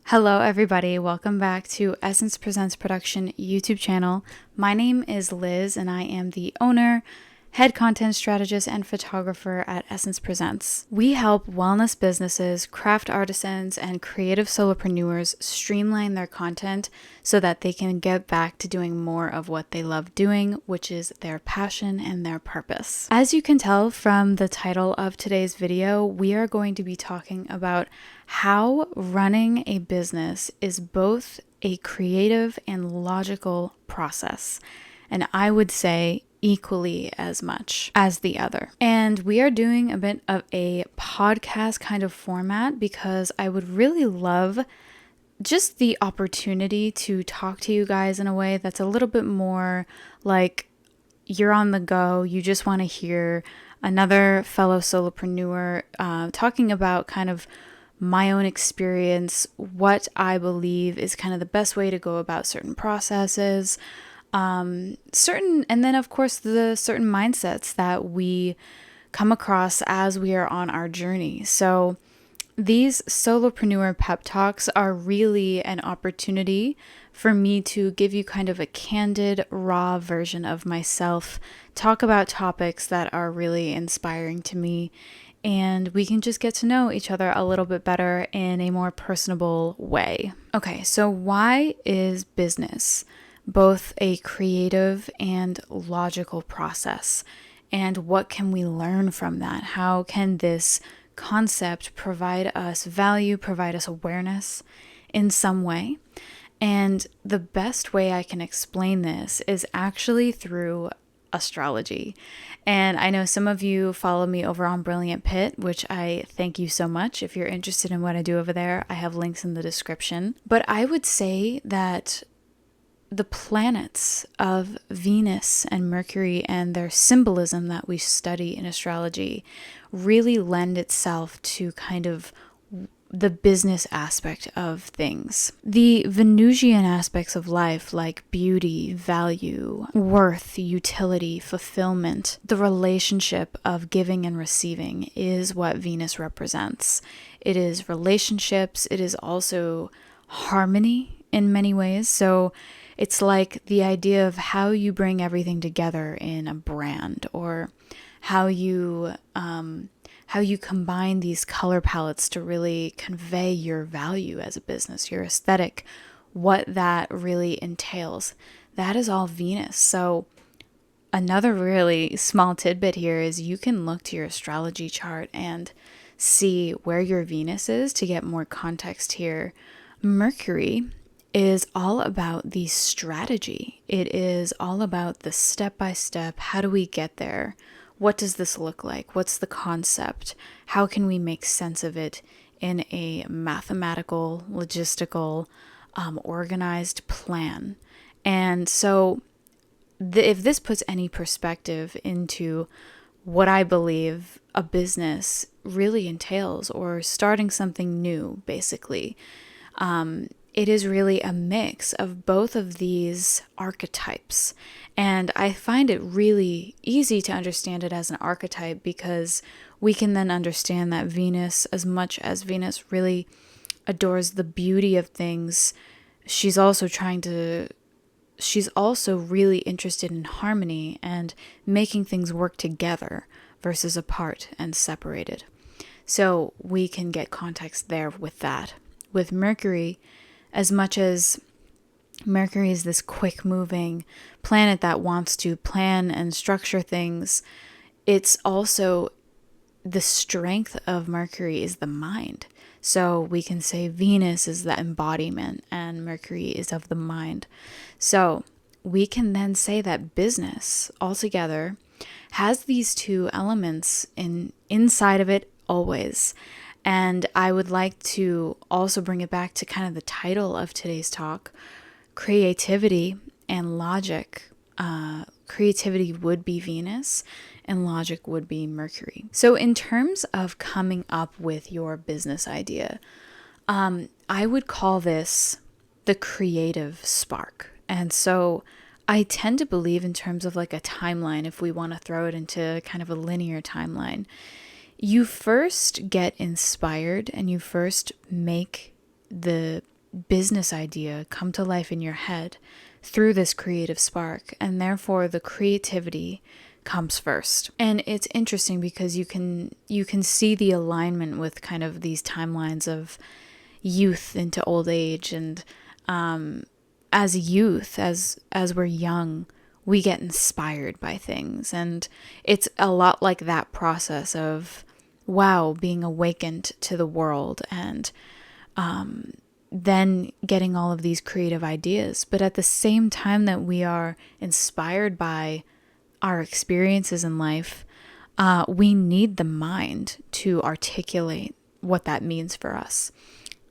Hello, everybody. Welcome back to Essence Presents Production YouTube channel. My name is Liz, and I am the owner, head content strategist, and photographer at Essence Presents. We help wellness businesses, craft artisans, and creative solopreneurs streamline their content so that they can get back to doing more of what they love doing, which is their passion and their purpose. As you can tell from the title of today's video, we are going to be talking about how running a business is both a creative and logical process, and I would say equally as much as the other. And we are doing a bit of a podcast kind of format because I would really love just the opportunity to talk to you guys in a way that's a little bit more like you're on the go. You just want to hear another fellow solopreneur talking about kind of my own experience, what I believe is kind of the best way to go about certain processes, and then of course the certain mindsets that we come across as we are on our journey. So these Solopreneur Pep Talks are really an opportunity for me to give you kind of a candid, raw version of myself, talk about topics that are really inspiring to me, and we can just get to know each other a little bit better in a more personable way. Okay, so why is business both a creative and logical process? And what can we learn from that? How can this concept provide us value, provide us awareness in some way? And the best way I can explain this is actually through astrology. And I know some of you follow me over on Brilliant Pit, which I thank you so much. If you're interested in what I do over there, I have links in the description. But I would say that the planets of Venus and Mercury and their symbolism that we study in astrology really lend itself to kind of the business aspect of things. The Venusian aspects of life, like beauty, value, worth, utility, fulfillment, the relationship of giving and receiving is what Venus represents. It is relationships. It is also harmony in many ways. So it's like the idea of how you bring everything together in a brand, or how you combine these color palettes to really convey your value as a business, your aesthetic, what that really entails. That is all Venus. So another really small tidbit here is you can look to your astrology chart and see where your Venus is to get more context here. Mercury is all about the strategy. It is all about the step-by-step. How do we get there? What does this look like? What's the concept? How can we make sense of it in a mathematical, logistical, organized plan? And so if this puts any perspective into what I believe a business really entails, or starting something new, basically, it is really a mix of both of these archetypes. And I find it really easy to understand it as an archetype because we can then understand that Venus, as much as Venus really adores the beauty of things, she's also really interested in harmony and making things work together versus apart and separated. So we can get context there with that. With Mercury, as much as Mercury is this quick-moving planet that wants to plan and structure things, it's also the strength of Mercury is the mind. So we can say Venus is the embodiment and Mercury is of the mind. So we can then say that business altogether has these two elements inside of it always. And I would like to also bring it back to kind of the title of today's talk, creativity and logic. Creativity would be Venus and logic would be Mercury. So in terms of coming up with your business idea, I would call this the creative spark. And so I tend to believe in terms of like a timeline, if we want to throw it into kind of a linear timeline. You first get inspired and you first make the business idea come to life in your head through this creative spark, and therefore the creativity comes first. And it's interesting because you can see the alignment with kind of these timelines of youth into old age, and as youth, as we're young, we get inspired by things, and it's a lot like that process of being awakened to the world, and then getting all of these creative ideas. But at the same time that we are inspired by our experiences in life, we need the mind to articulate what that means for us.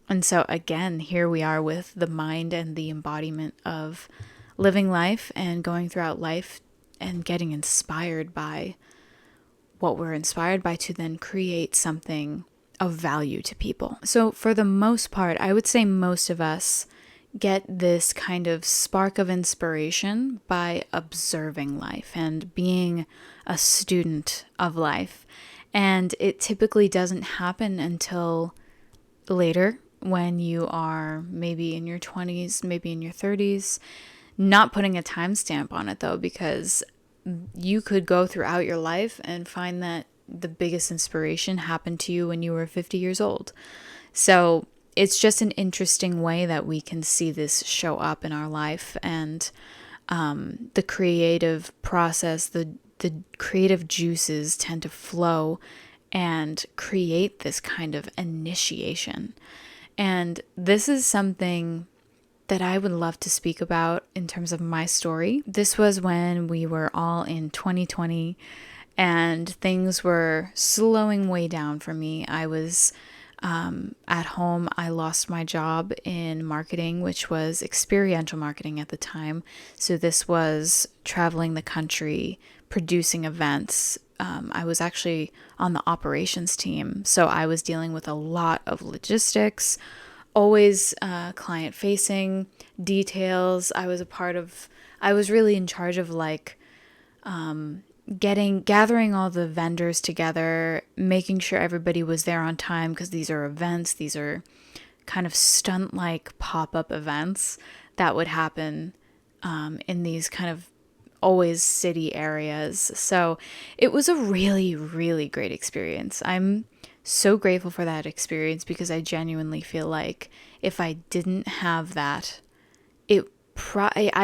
And so again, here we are with the mind and the embodiment of living life and going throughout life and getting inspired by what we're inspired by to then create something of value to people. So for the most part, I would say most of us get this kind of spark of inspiration by observing life and being a student of life. And it typically doesn't happen until later, when you are maybe in your 20s, maybe in your 30s. Not putting a timestamp on it though, because you could go throughout your life and find that the biggest inspiration happened to you when you were 50 years old. So it's just an interesting way that we can see this show up in our life, and the creative process, the creative juices tend to flow and create this kind of initiation. And this is something that I would love to speak about in terms of my story. This was when we were all in 2020 and things were slowing way down for me. I was at home. I lost my job in marketing, which was experiential marketing at the time. So this was traveling the country, producing events. I was actually on the operations team. So I was dealing with a lot of logistics, always client facing, details. I was really in charge of gathering all the vendors together, making sure everybody was there on time, because these are events. These are kind of stunt-like pop-up events that would happen in these kind of always city areas. So it was a really, really great experience. I'm so grateful for that experience, because I genuinely feel like if I didn't have that, I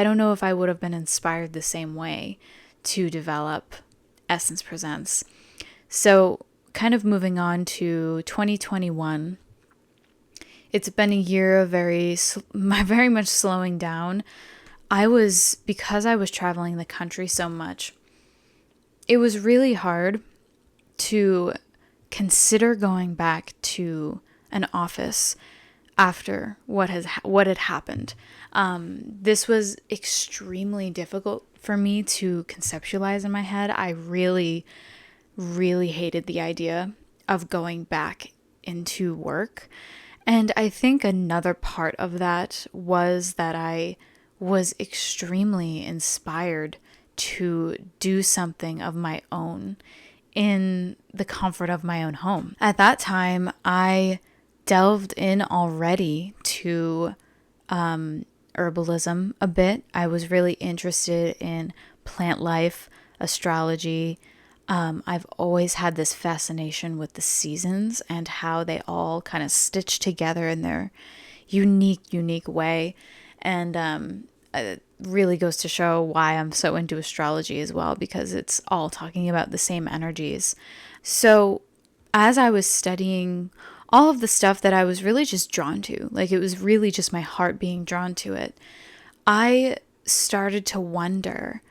don't know if I would have been inspired the same way to develop Essence Presents. So kind of moving on to 2021, it's been a year of very much slowing down. Because I was traveling the country so much, it was really hard to consider going back to an office after what had happened. This was extremely difficult for me to conceptualize in my head. I really, really hated the idea of going back into work. And I think another part of that was that I was extremely inspired to do something of my own in the comfort of my own home. At that time, I delved in already to herbalism a bit. I was really interested in plant life, astrology. I've always had this fascination with the seasons and how they all kind of stitch together in their unique way. And it really goes to show why I'm so into astrology as well, because it's all talking about the same energies. So as I was studying all of the stuff that I was really just drawn to, like it was really just my heart being drawn to it, I started to wonder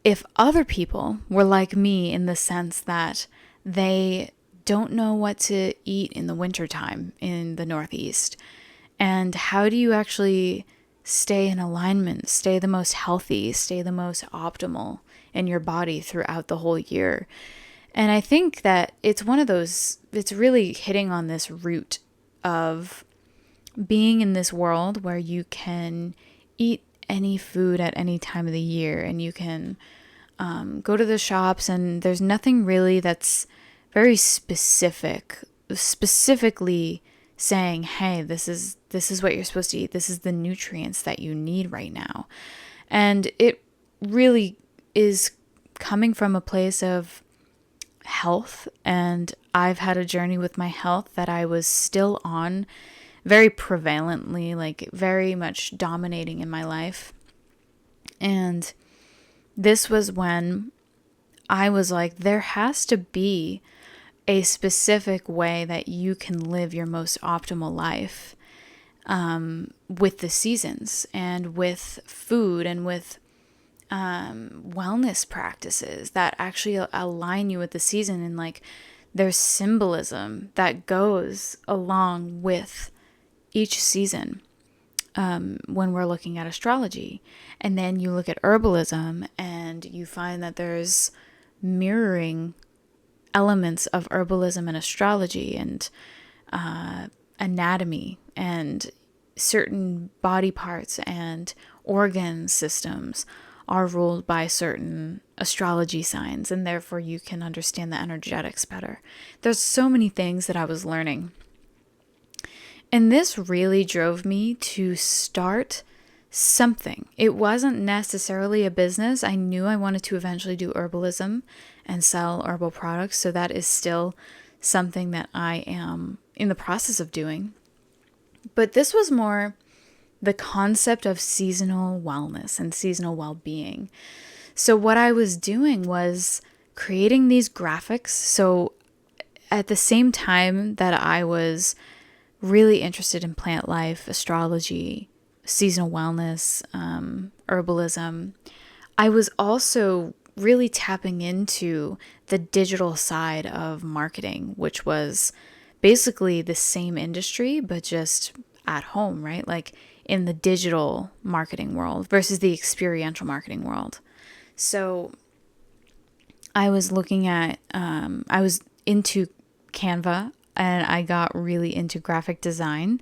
if other people were like me in the sense that they don't know what to eat in the wintertime in the Northeast. And how do you actually stay in alignment, stay the most healthy, stay the most optimal in your body throughout the whole year? And I think that it's one of those, it's really hitting on this root of being in this world where you can eat any food at any time of the year, and you can go to the shops, and there's nothing really that's very specifically saying, hey, this is what you're supposed to eat. This is the nutrients that you need right now. And it really is coming from a place of health. And I've had a journey with my health that I was still on very prevalently, like very much dominating in my life. And this was when I was like, there has to be a specific way that you can live your most optimal life, with the seasons and with food and with wellness practices that actually align you with the season. And like there's symbolism that goes along with each season, when we're looking at astrology. And then you look at herbalism and you find that there's mirroring elements of herbalism and astrology and anatomy and certain body parts and organ systems are ruled by certain astrology signs, and therefore you can understand the energetics better. There's so many things that I was learning. And this really drove me to start something. It wasn't necessarily a business. I knew I wanted to eventually do herbalism and sell herbal products, so that is still something that I am in the process of doing. But this was more the concept of seasonal wellness and seasonal well-being. So what I was doing was creating these graphics. So at the same time that I was really interested in plant life, astrology, seasonal wellness, herbalism, I was also really tapping into the digital side of marketing, which was basically the same industry, but just at home, right? Like in the digital marketing world versus the experiential marketing world. So I was looking at, I was into Canva and I got really into graphic design.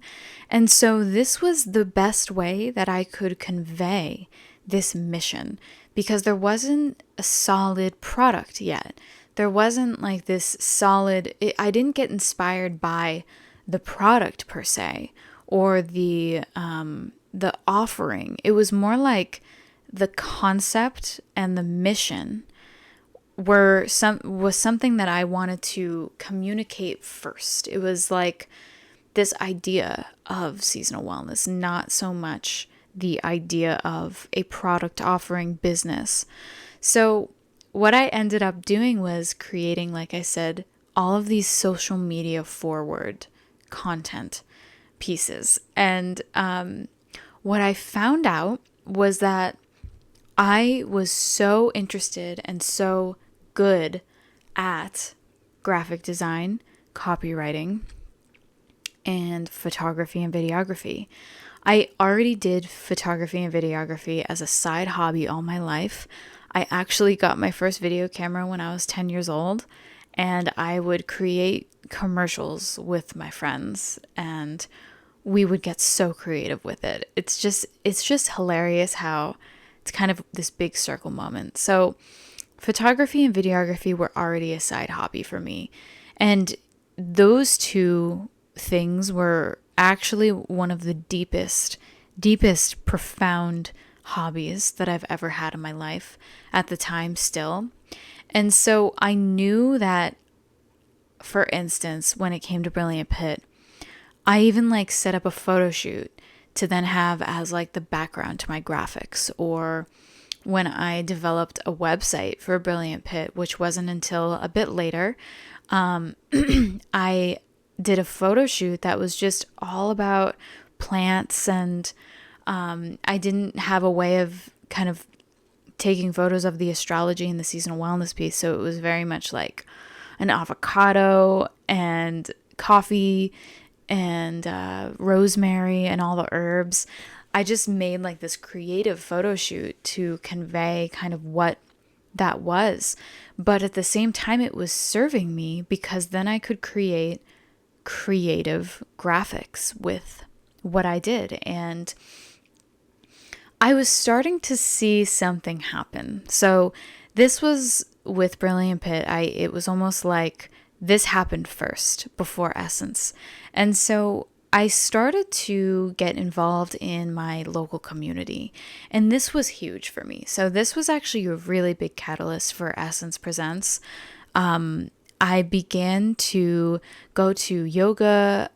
And so this was the best way that I could convey this mission, because there wasn't a solid product yet. There wasn't like this solid, I didn't get inspired by the product per se or the offering. It was more like the concept and the mission was something that I wanted to communicate first. It was like this idea of seasonal wellness, not so much the idea of a product offering business. So what I ended up doing was creating, like I said, all of these social media forward content pieces. And what I found out was that I was so interested and so good at graphic design, copywriting, and photography and videography. I already did photography and videography as a side hobby all my life. I actually got my first video camera when I was 10 years old, and I would create commercials with my friends, and we would get so creative with it. It's just hilarious how it's kind of this big circle moment. So photography and videography were already a side hobby for me. And those two things were actually one of the deepest, profound hobbies that I've ever had in my life at the time still. And so I knew that, for instance, when it came to Brilliant Pit, I even like set up a photo shoot to then have as like the background to my graphics. Or when I developed a website for Brilliant Pit, which wasn't until a bit later, I did a photo shoot that was just all about plants, and I didn't have a way of kind of taking photos of the astrology and the seasonal wellness piece. So it was very much like an avocado and coffee and rosemary and all the herbs. I just made like this creative photo shoot to convey kind of what that was. But at the same time, it was serving me because then I could create creative graphics with what I did. And I was starting to see something happen. So this was with Brilliant Pit. It was almost like this happened first before Essence. And so I started to get involved in my local community, and this was huge for me. So this was actually a really big catalyst for Essence Presents. I began to go to yoga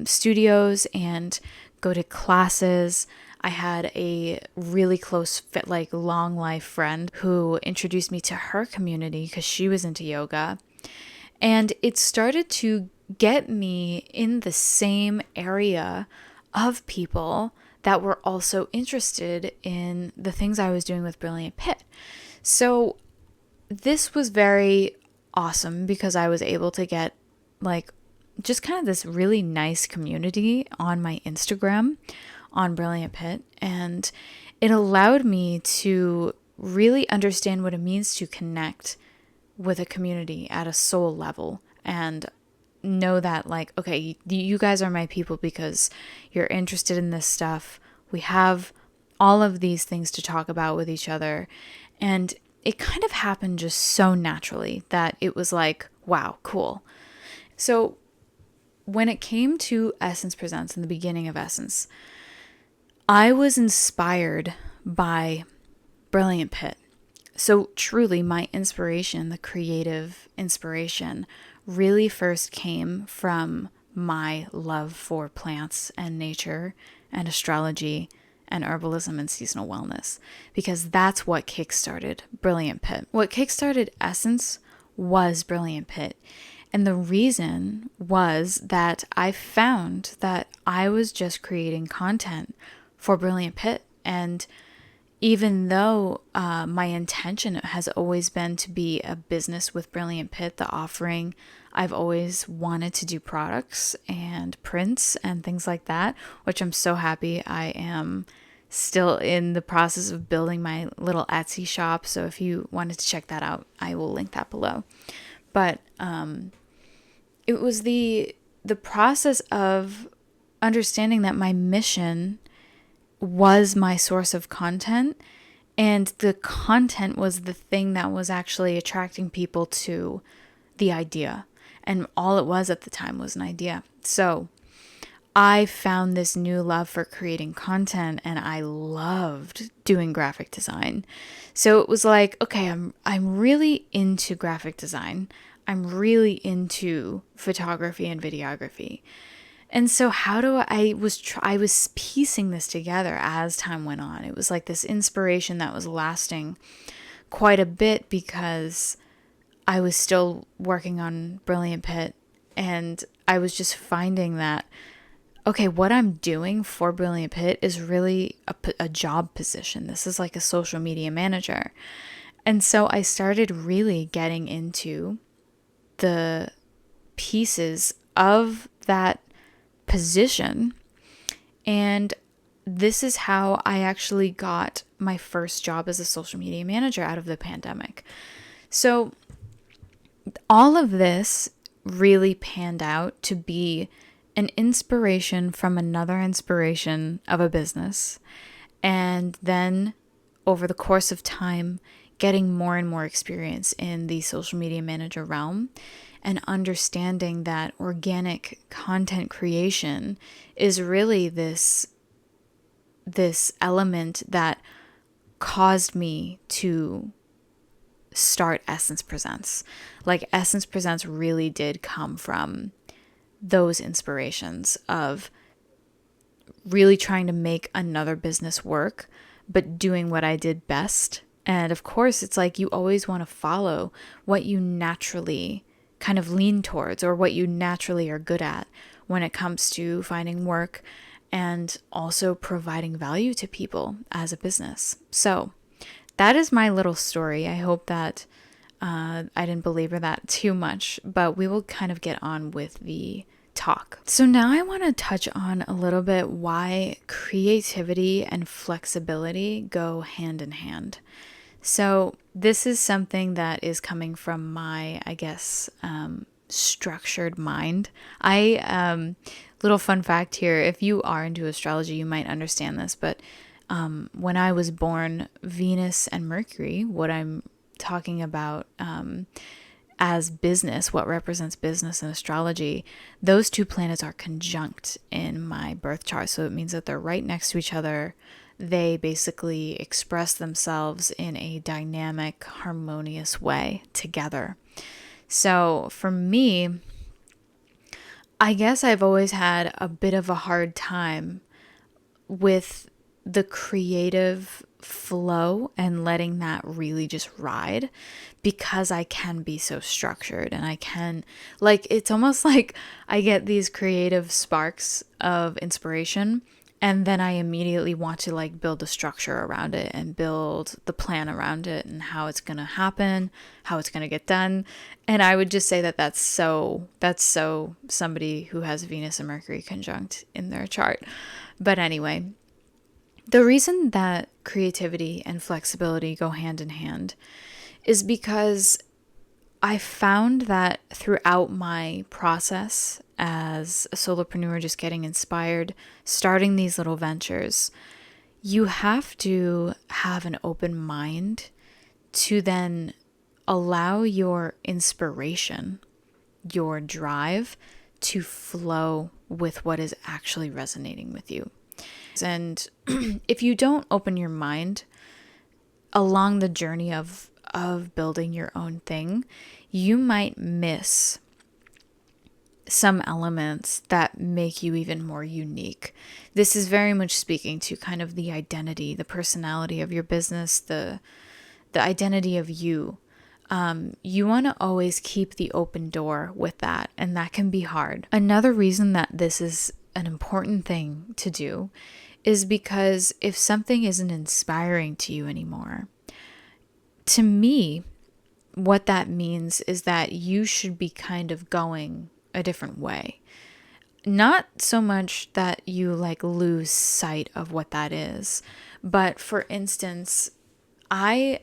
studios and go to classes. I had a really close, long life friend who introduced me to her community because she was into yoga. And it started to get me in the same area of people that were also interested in the things I was doing with Brilliant Pit. So this was very awesome because I was able to get just kind of this really nice community on my Instagram on Brilliant Pit. And it allowed me to really understand what it means to connect with a community at a soul level and know that okay, you guys are my people because you're interested in this stuff. We have all of these things to talk about with each other. And it kind of happened just so naturally that it was wow, cool. So when it came to Essence Presents in the beginning of Essence, I was inspired by Brilliant Pit. So truly my inspiration, the creative inspiration, really first came from my love for plants and nature and astrology and herbalism and seasonal wellness, because that's what kickstarted Brilliant Pit. What kickstarted Essence was Brilliant Pit. And the reason was that I found that I was just creating content for Brilliant Pit. And even though my intention has always been to be a business with Brilliant Pit, the offering, I've always wanted to do products and prints and things like that, which I'm so happy. I am still in the process of building my little Etsy shop. So if you wanted to check that out, I will link that below. But it was the process of understanding that my mission was my source of content, and the content was the thing that was actually attracting people to the idea. And all it was at the time was an idea. So I found this new love for creating content, and I loved doing graphic design. So it was okay, I'm really into graphic design. I'm really into photography and videography. And so I was piecing this together as time went on. It was this inspiration that was lasting quite a bit because I was still working on Brilliant Pit, and I was just finding that, okay, what I'm doing for Brilliant Pit is really a job position. This is like a social media manager. And so I started really getting into the pieces of that position. And this is how I actually got my first job as a social media manager out of the pandemic. So all of this really panned out to be an inspiration from another inspiration of a business. And then over the course of time, getting more and more experience in the social media manager realm and understanding that organic content creation is really this element that caused me to start Essence Presents. Essence Presents really did come from those inspirations of really trying to make another business work, but doing what I did best. And of course, it's you always want to follow what you naturally kind of lean towards or what you naturally are good at when it comes to finding work and also providing value to people as a business. So that is my little story. I hope that I didn't belabor that too much, but we will kind of get on with the talk. So now I want to touch on a little bit why creativity and flexibility go hand in hand. So this is something that is coming from my, structured mind. Little fun fact here, if you are into astrology, you might understand this, but when I was born, Venus and Mercury, what I'm talking about, as business, what represents business in astrology, those two planets are conjunct in my birth chart. So it means that they're right next to each other. They basically express themselves in a dynamic, harmonious way together. So for me, I guess I've always had a bit of a hard time with the creative flow and letting that really just ride, because I can be so structured, and I can, like, it's almost like I get these creative sparks of inspiration, and then I immediately want to like build a structure around it and build the plan around it and how it's going to happen, how it's going to get done. And I would just say that that's so somebody who has Venus and Mercury conjunct in their chart. But anyway, the reason that creativity and flexibility go hand in hand is because I found that throughout my process as a solopreneur, just getting inspired, starting these little ventures, you have to have an open mind to then allow your inspiration, your drive to flow with what is actually resonating with you. And if you don't open your mind along the journey of building your own thing, you might miss some elements that make you even more unique. This is very much speaking to kind of the identity, the personality of your business, the identity of you. You want to always keep the open door with that, and that can be hard. Another reason that this is an important thing to do is because if something isn't inspiring to you anymore, to me, what that means is that you should be kind of going a different way. Not so much that you like lose sight of what that is, but for instance, I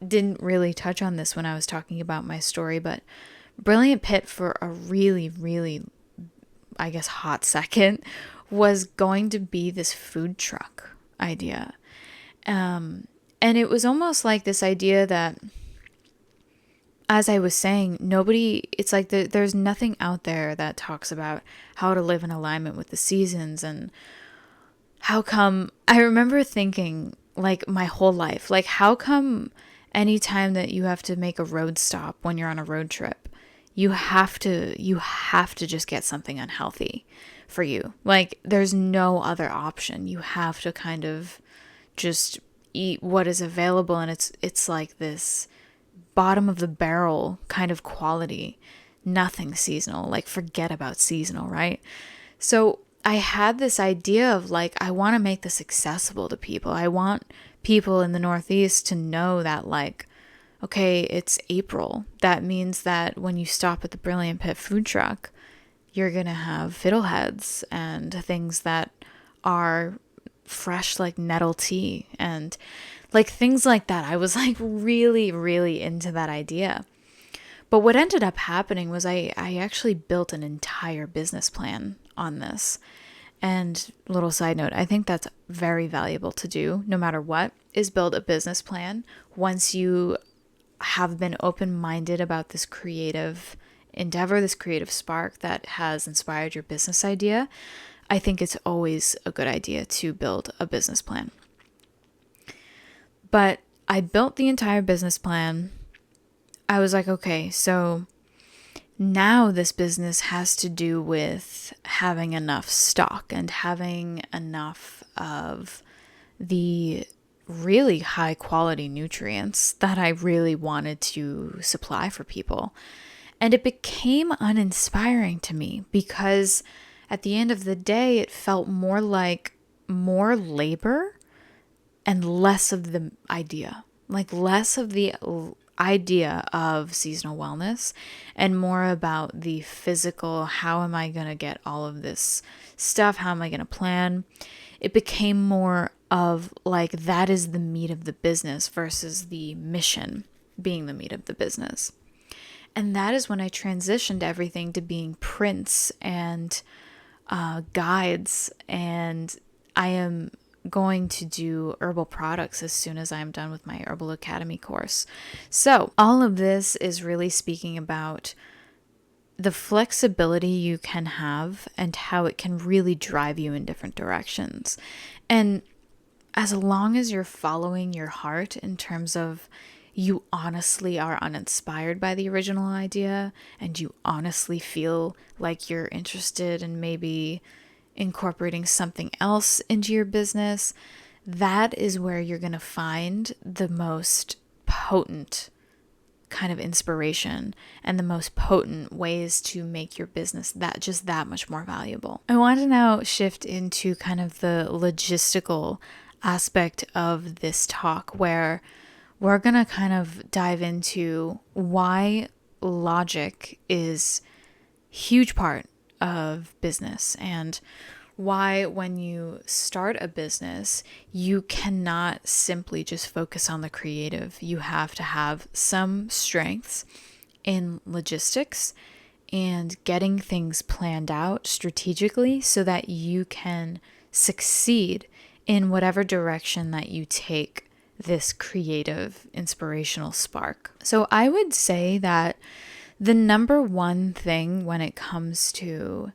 didn't really touch on this when I was talking about my story, but Brilliant Pit for a really, really, I guess, hot second was going to be this food truck idea. And it was almost like this idea that, as I was saying, it's like there's nothing out there that talks about how to live in alignment with the seasons. And how come, I remember thinking like my whole life, like how come anytime that you have to make a road stop when you're on a road trip, you have to just get something unhealthy for you. Like there's no other option. You have to kind of just eat what is available, and it's like this bottom of the barrel kind of quality, nothing seasonal, like forget about seasonal, right? So I had this idea of like, I want to make this accessible to people. I want people in the Northeast to know that like, okay, it's April. That means that when you stop at the Brilliant Pit food truck, you're going to have fiddleheads and things that are fresh, like nettle tea and like things like that. I was like really, really into that idea. But what ended up happening was I actually built an entire business plan on this. And little side note, I think that's very valuable to do no matter what, is build a business plan once you have been open-minded about this creative endeavor, this creative spark that has inspired your business idea. I think it's always a good idea to build a business plan. But I built the entire business plan. I was like, okay, so now this business has to do with having enough stock and having enough of the really high quality nutrients that I really wanted to supply for people. And it became uninspiring to me because at the end of the day, it felt more like more labor and less of the idea, like less of the idea of seasonal wellness and more about the physical, how am I going to get all of this stuff? How am I going to plan? It became more of like, that is the meat of the business versus the mission being the meat of the business. And that is when I transitioned everything to being prints and guides. And I am going to do herbal products as soon as I'm done with my Herbal Academy course. So all of this is really speaking about the flexibility you can have and how it can really drive you in different directions. And as long as you're following your heart in terms of you honestly are uninspired by the original idea and you honestly feel like you're interested in maybe incorporating something else into your business, that is where you're going to find the most potent kind of inspiration and the most potent ways to make your business that much more valuable. I want to now shift into kind of the logistical aspect of this talk, where we're going to kind of dive into why logic is a huge part of business, and why when you start a business, you cannot simply just focus on the creative. You have to have some strengths in logistics and getting things planned out strategically so that you can succeed in whatever direction that you take this creative, inspirational spark. So I would say that the number one thing when it comes to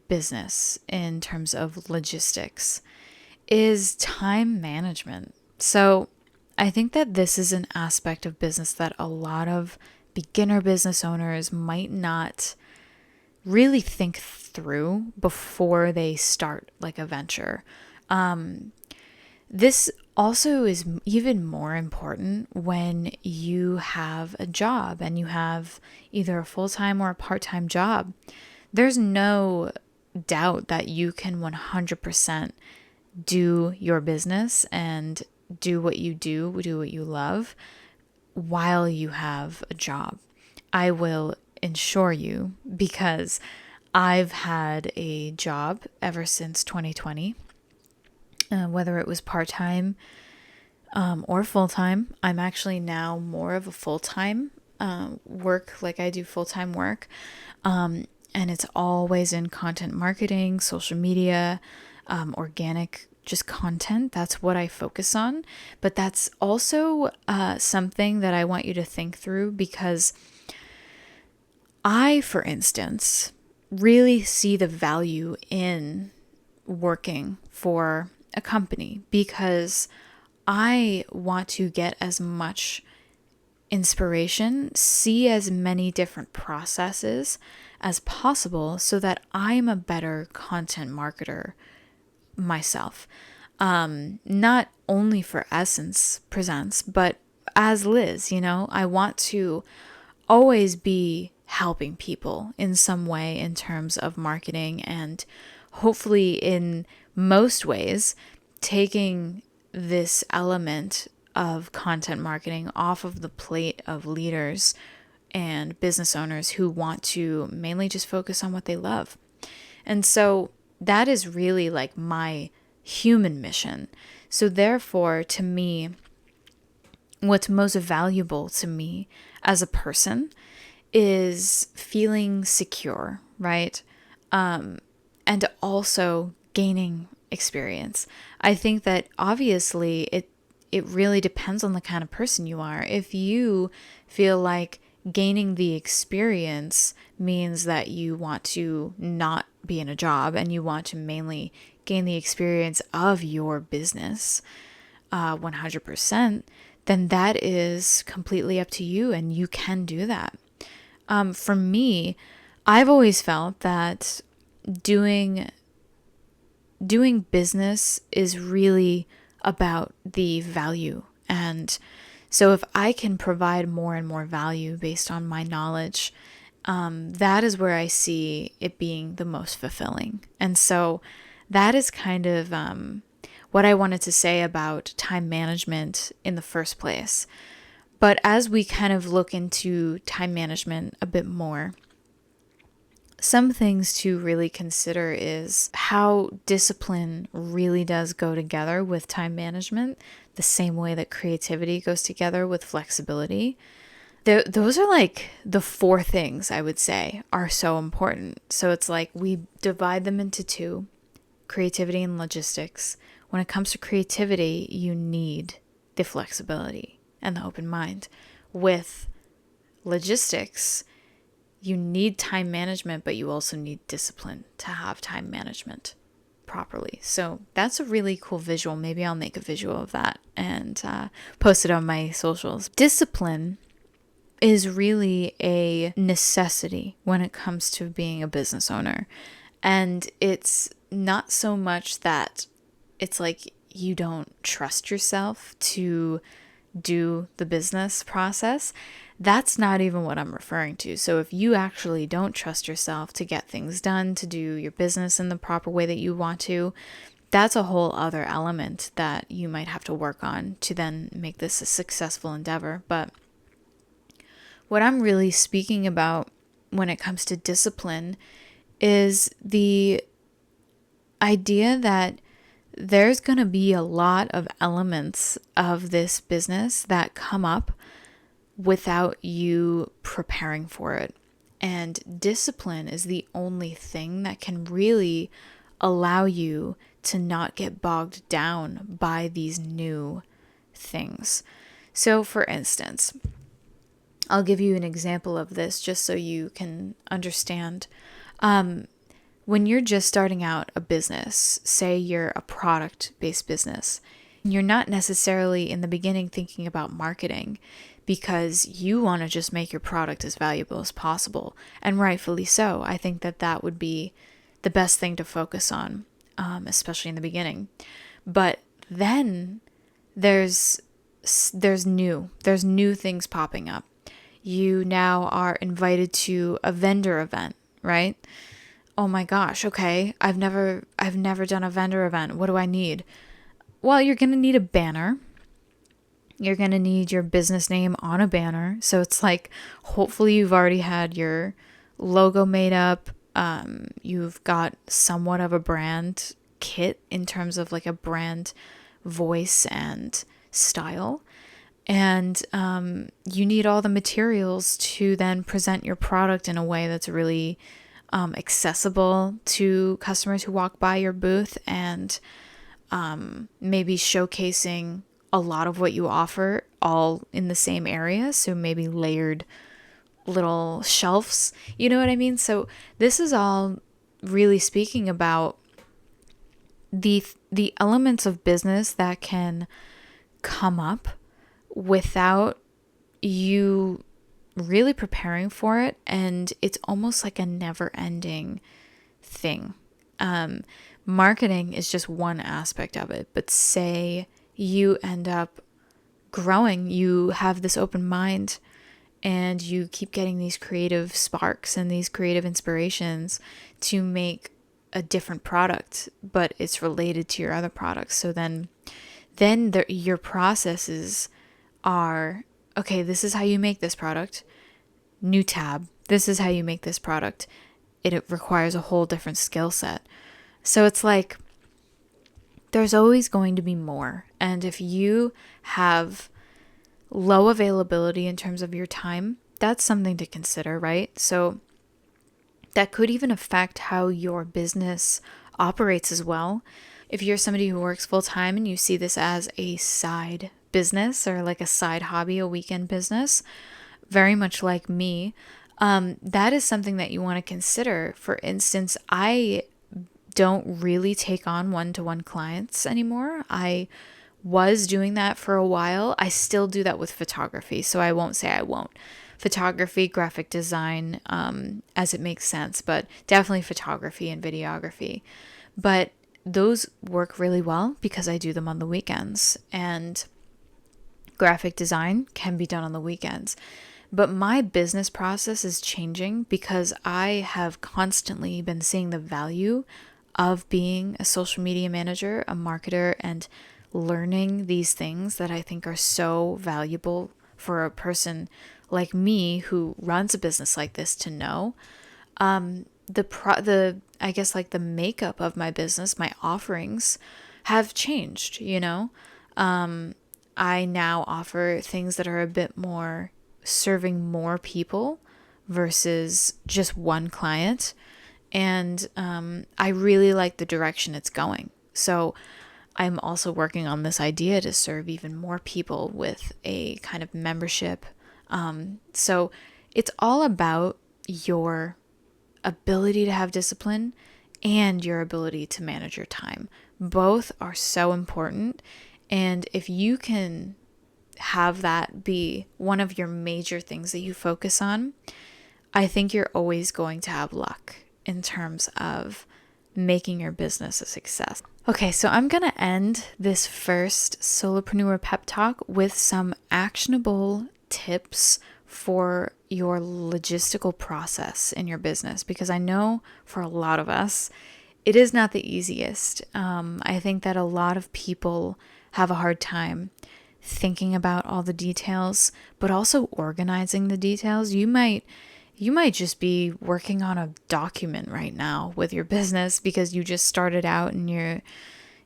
business in terms of logistics is time management. So I think that this is an aspect of business that a lot of beginner business owners might not really think through before they start like a venture. This also is even more important when you have a job and you have either a full-time or a part-time job. There's no doubt that you can 100% do your business and do what you what you love while you have a job. I will ensure you, because I've had a job ever since 2020, whether it was part-time or full-time. I'm actually now more of a full-time work, like I do full-time work. And it's always in content marketing, social media, organic, just content. That's what I focus on. But that's also something that I want you to think through, because I, for instance, really see the value in working for a company, because I want to get as much inspiration, see as many different processes as possible so that I'm a better content marketer myself. Not only for Essence Presents, but as Liz, I want to always be helping people in some way in terms of marketing, and hopefully in most ways taking this element of content marketing off of the plate of leaders and business owners who want to mainly just focus on what they love. And so that is really like my human mission. So therefore, to me, what's most valuable to me as a person is feeling secure, right? And also gaining experience. I think that obviously it really depends on the kind of person you are. If you feel like gaining the experience means that you want to not be in a job and you want to mainly gain the experience of your business 100%, then that is completely up to you and you can do that. For me, I've always felt that doing business is really about the value. And so if I can provide more and more value based on my knowledge, that is where I see it being the most fulfilling. And so that is kind of what I wanted to say about time management in the first place. But as we kind of look into time management a bit more, some things to really consider is how discipline really does go together with time management, the same way that creativity goes together with flexibility. Those are like the four things I would say are so important. So it's like we divide them into two: creativity and logistics. when it comes to creativity, you need the flexibility and the open mind. With logistics, you need time management, but you also need discipline to have time management properly. So that's a really cool visual. Maybe I'll make a visual of that and post it on my socials. Discipline is really a necessity when it comes to being a business owner. And it's not so much that it's like you don't trust yourself to do the business process. That's not even what I'm referring to. So if you actually don't trust yourself to get things done, to do your business in the proper way that you want to, that's a whole other element that you might have to work on to then make this a successful endeavor. But what I'm really speaking about when it comes to discipline is the idea that there's going to be a lot of elements of this business that come up without you preparing for it. And discipline is the only thing that can really allow you to not get bogged down by these new things. So for instance, I'll give you an example of this just so you can understand. When you're just starting out a business, say you're a product-based business, you're not necessarily in the beginning thinking about marketing because you want to just make your product as valuable as possible. And rightfully so. I think that that would be the best thing to focus on, especially in the beginning. But then there's new things popping up. You now are invited to a vendor event, right? Oh my gosh, okay, I've never done a vendor event. What do I need? Well, you're going to need a banner. You're going to need your business name on a banner. So it's like, hopefully you've already had your logo made up. You've got somewhat of a brand kit in terms of like a brand voice and style. And you need all the materials to then present your product in a way that's really accessible to customers who walk by your booth, and maybe showcasing a lot of what you offer all in the same area. So maybe layered little shelves, you know what I mean? So this is all really speaking about the elements of business that can come up without you really preparing for it, and it's almost like a never-ending thing. Marketing is just one aspect of it, but say you end up growing, you have this open mind, and you keep getting these creative sparks and these creative inspirations to make a different product, but it's related to your other products. So then your processes are, okay, this is how you make this product. New tab. This is how you make this product. It requires a whole different skill set. So it's like, there's always going to be more. And if you have low availability in terms of your time, that's something to consider, right? So that could even affect how your business operates as well. If you're somebody who works full time and you see this as a side business or like a side hobby, a weekend business, very much like me, that is something that you want to consider. For instance, I don't really take on one-to-one clients anymore. I was doing that for a while. I still do that with photography, so I won't say I won't. Photography, graphic design, as it makes sense, but definitely photography and videography. But those work really well because I do them on the weekends, and graphic design can be done on the weekends. But my business process is changing because I have constantly been seeing the value of being a social media manager, a marketer, and learning these things that I think are so valuable for a person like me who runs a business like this to know. I guess like the makeup of my business, my offerings have changed, you know? I now offer things that are a bit more serving more people versus just one client. And I really like the direction it's going. So I'm also working on this idea to serve even more people with a kind of membership. So it's all about your ability to have discipline and your ability to manage your time. Both are so important. And if you can have that be one of your major things that you focus on, I think you're always going to have luck in terms of making your business a success. Okay, so I'm going to end this first Solopreneur Pep Talk with some actionable tips for your logistical process in your business, because I know for a lot of us, it is not the easiest. I think that a lot of people have a hard time thinking about all the details, but also organizing the details. You might just be working on a document right now with your business because you just started out and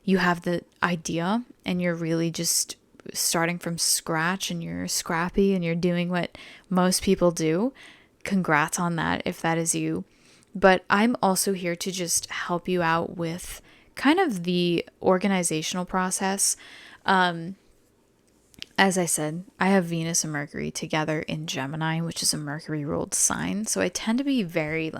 you have the idea and you're really just starting from scratch and you're scrappy and you're doing what most people do. Congrats on that if that is you. But I'm also here to just help you out with kind of the organizational process. As I said, I have Venus and Mercury together in Gemini, which is a Mercury ruled sign. So I tend to be very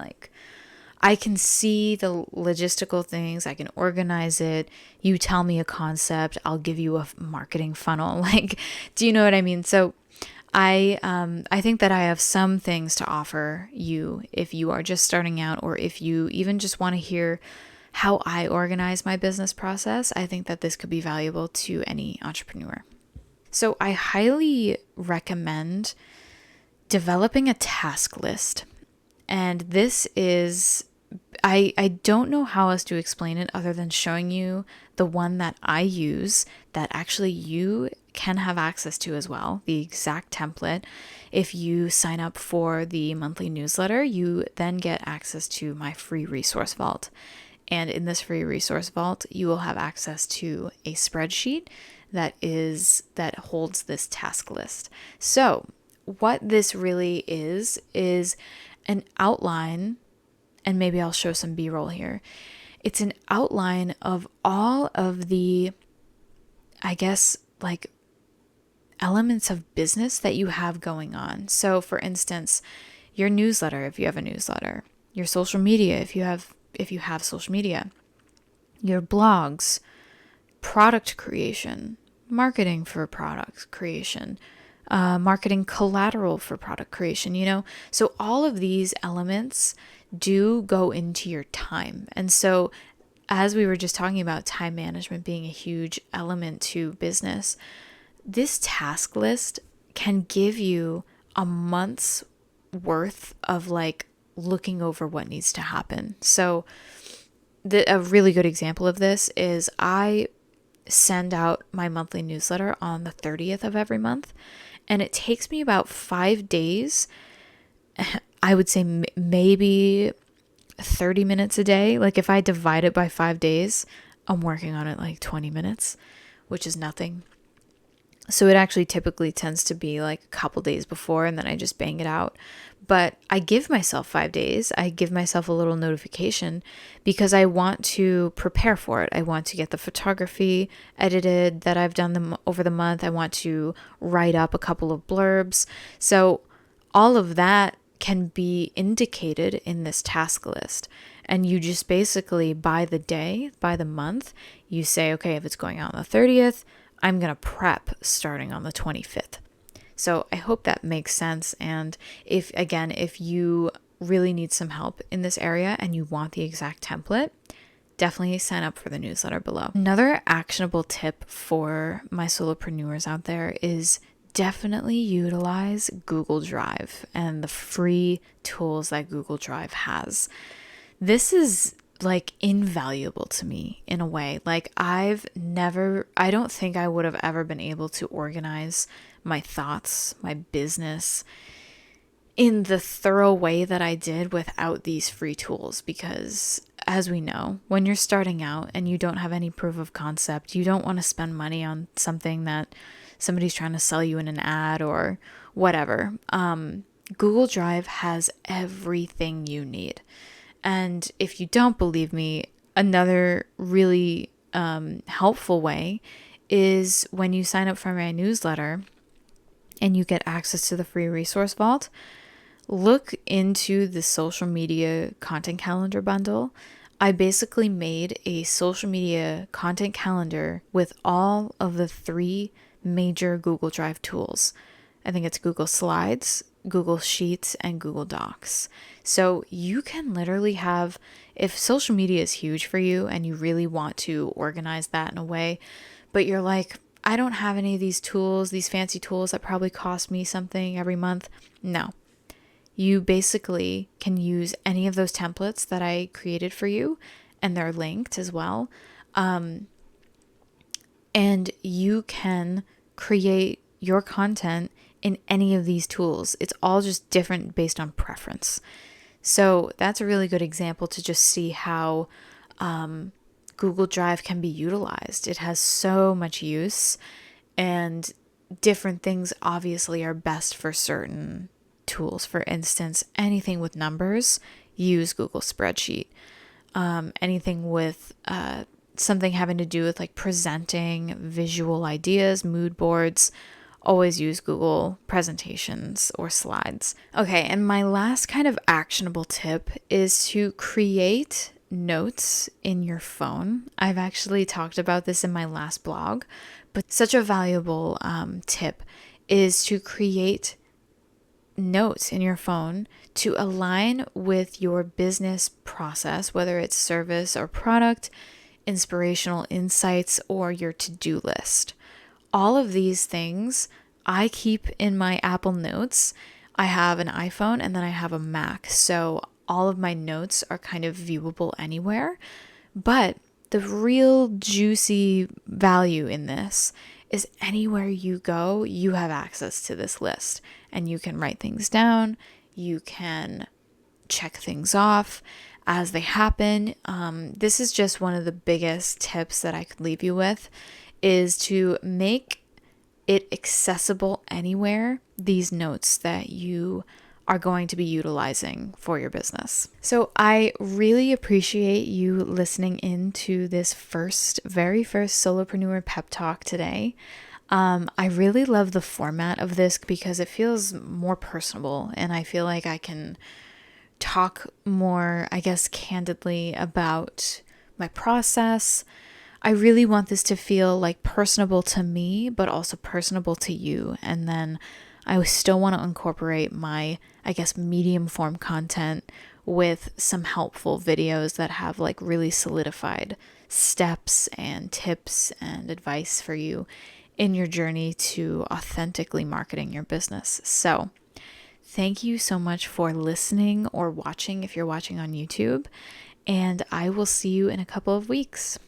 I can see the logistical things. I can organize it. You tell me a concept, I'll give you a marketing funnel. Do you know what I mean? So I think that I have some things to offer you if you are just starting out, or if you even just want to hear how I organize my business process. I think that this could be valuable to any entrepreneur. So I highly recommend developing a task list. And this is, I don't know how else to explain it other than showing you the one that I use that actually you can have access to as well, the exact template. If you sign up for the monthly newsletter, you then get access to my free resource vault. And in this free resource vault, you will have access to a spreadsheet that holds this task list. So what this really is an outline, and maybe I'll show some B-roll here. It's an outline of all of the, I guess, elements of business that you have going on. So for instance, your newsletter, if you have a newsletter, your social media, if you have social media, your blogs, product creation, marketing for product creation, marketing collateral for product creation, So all of these elements do go into your time. And so as we were just talking about time management being a huge element to business, this task list can give you a month's worth of looking over what needs to happen. So a really good example of this is I send out my monthly newsletter on the 30th of every month, and it takes me about 5 days. I would say maybe 30 minutes a day. If I divide it by 5 days, I'm working on it 20 minutes, which is nothing. So it actually typically tends to be a couple days before, and then I just bang it out. But I give myself 5 days. I give myself a little notification because I want to prepare for it. I want to get the photography edited that I've done over the month. I want to write up a couple of blurbs. So all of that can be indicated in this task list. And you just basically, by the day, by the month, you say, okay, if it's going out on the 30th, I'm going to prep starting on the 25th. So I hope that makes sense. And if you really need some help in this area and you want the exact template, definitely sign up for the newsletter below. Another actionable tip for my solopreneurs out there is definitely utilize Google Drive and the free tools that Google Drive has. This is invaluable to me in a way. I don't think I would have ever been able to organize my thoughts, my business in the thorough way that I did without these free tools, because as we know, when you're starting out and you don't have any proof of concept, you don't want to spend money on something that somebody's trying to sell you in an ad or whatever. Google Drive has everything you need. And if you don't believe me, another really helpful way is when you sign up for my newsletter and you get access to the free resource vault, look into the social media content calendar bundle. I basically made a social media content calendar with all of the 3 major Google Drive tools. I think it's Google Slides, Google Sheets, and Google Docs. So you can literally have, if social media is huge for you and you really want to organize that in a way, but you're like, I don't have any of these tools, these fancy tools that probably cost me something every month. No. You basically can use any of those templates that I created for you, and they're linked as well. And you can create your content in any of these tools. It's all just different based on preference. So that's a really good example to just see how Google Drive can be utilized. It has so much use, and different things obviously are best for certain tools. For instance, anything with numbers, use Google Spreadsheet. Anything with something having to do with like presenting visual ideas, mood boards, always use Google Presentations or Slides. Okay, and my last kind of actionable tip is to create notes in your phone. I've actually talked about this in my last blog, but such a valuable tip is to create notes in your phone to align with your business process, whether it's service or product, inspirational insights, or your to-do list. All of these things I keep in my Apple Notes. I have an iPhone and then I have a Mac, so all of my notes are kind of viewable anywhere. But the real juicy value in this is anywhere you go, you have access to this list and you can write things down. You can check things off as they happen. This is just one of the biggest tips that I could leave you with, is to make it accessible anywhere, these notes that you are going to be utilizing for your business. So I really appreciate you listening in to this very first Solopreneur Pep Talk today. I really love the format of this because it feels more personable, and I feel like I can talk more, I guess, candidly about my process. I really want this to feel like personable to me, but also personable to you. And then I still want to incorporate my, I guess, medium form content with some helpful videos that have like really solidified steps and tips and advice for you in your journey to authentically marketing your business. So thank you so much for listening or watching if you're watching on YouTube, and I will see you in a couple of weeks.